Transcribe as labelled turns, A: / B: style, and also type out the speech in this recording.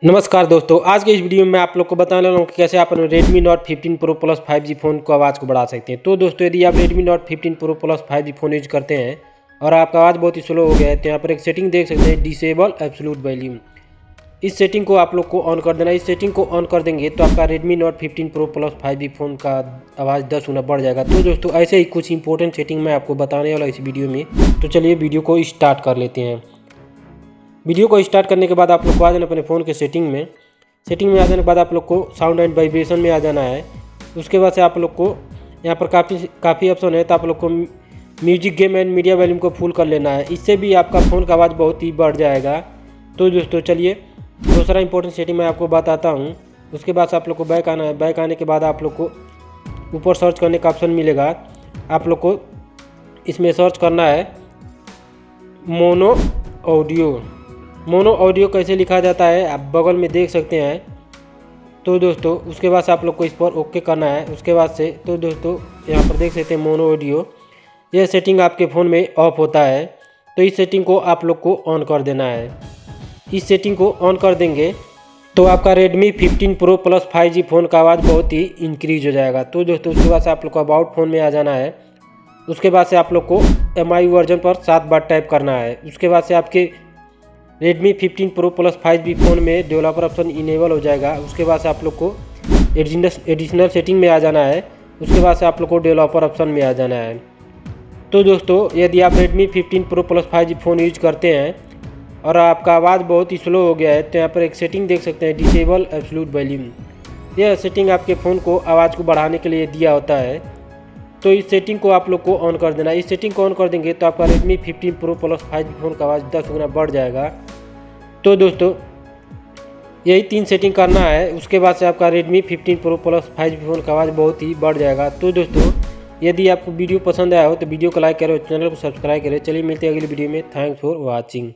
A: नमस्कार दोस्तों, आज के इस वीडियो में आप लोग को बताने वाला हूँ कि कैसे आप अपने Redmi Note 15 Pro Plus 5G phone को आवाज़ को बढ़ा सकते हैं। तो दोस्तों, यदि आप Redmi Note 15 Pro Plus 5G phone use करते हैं और आपका आवाज़ बहुत ही स्लो हो गया है, तो यहाँ पर एक सेटिंग देख सकते हैं, डिसेबल एब्सोल्यूट वॉल्यूम। इस सेटिंग को आप लोग को ऑन कर देना। इस सेटिंग को ऑन कर देंगे तो आपका Redmi Note 15 Pro Plus 5G phone का आवाज़ 10 गुना बढ़ जाएगा। तो दोस्तों, ऐसे ही कुछ इंपॉर्टेंट सेटिंग मैं आपको बताने वाला इस वीडियो में। तो चलिए वीडियो को स्टार्ट कर लेते हैं। वीडियो को स्टार्ट करने के बाद आप लोग को आ जाना अपने फ़ोन के सेटिंग में आ जाने के बाद आप लोग को साउंड एंड वाइब्रेशन में आ जाना है। उसके बाद से आप लोग को यहाँ पर काफ़ी ऑप्शन है, तो आप लोग को music, game and media volume को फुल कर लेना है। इससे भी आपका फ़ोन का आवाज़ बहुत ही बढ़ जाएगा। तो दोस्तों चलिए दूसरा इंपॉर्टेंट सेटिंग मैं आपको बताता हूँ। उसके बाद से आप लोग को बैक आना है। बैक आने के बाद आप लोग को ऊपर सर्च करने का ऑप्शन मिलेगा। आप लोग को इसमें सर्च करना है मोनो ऑडियो। मोनो ऑडियो कैसे लिखा जाता है आप बगल में देख सकते हैं। तो दोस्तों उसके बाद से आप लोग को इस पर ओके करना है। उसके बाद से तो दोस्तों यहाँ पर देख सकते हैं मोनो ऑडियो, यह सेटिंग आपके फ़ोन में ऑफ होता है। तो इस सेटिंग को आप लोग को ऑन कर देना है। इस सेटिंग को ऑन कर देंगे तो आपका Redmi 15 Pro Plus 5G phone का आवाज़ बहुत ही इंक्रीज हो जाएगा। तो दोस्तों उसके बाद से आप लोग को अबाउट फ़ोन में आ जाना है। उसके बाद से आप लोग को MI वर्जन पर 7 बार टैप करना है। उसके बाद से आपके Redmi 15 Pro Plus 5G phone में डेवलपर ऑप्शन इनेबल हो जाएगा। उसके बाद से आप लोग को एडिशनल सेटिंग में आ जाना है। उसके बाद से आप लोग को डेवलपर ऑप्शन में आ जाना है। तो दोस्तों यदि आप Redmi 15 Pro Plus 5G phone use करते हैं और आपका आवाज़ बहुत ही स्लो हो गया है, तो यहाँ पर एक सेटिंग देख सकते हैं, डिसेबल एब्सोल्यूट वॉल्यूम। यह सेटिंग आपके फ़ोन को आवाज़ को बढ़ाने के लिए दिया होता है। तो इस सेटिंग को आप लोग को ऑन कर देना। इस सेटिंग को ऑन कर देंगे तो आपका Redmi 15 Pro Plus 5G phone का आवाज़ 10 गुना बढ़ जाएगा। तो दोस्तों यही 3 सेटिंग करना है। उसके बाद से आपका Redmi 15 Pro Plus 5G phone का आवाज़ बहुत ही बढ़ जाएगा। तो दोस्तों यदि आपको वीडियो पसंद आया हो तो वीडियो को लाइक करें और चैनल को सब्सक्राइब करें। चलिए मिलते हैं अगली वीडियो में। Thanks for watching.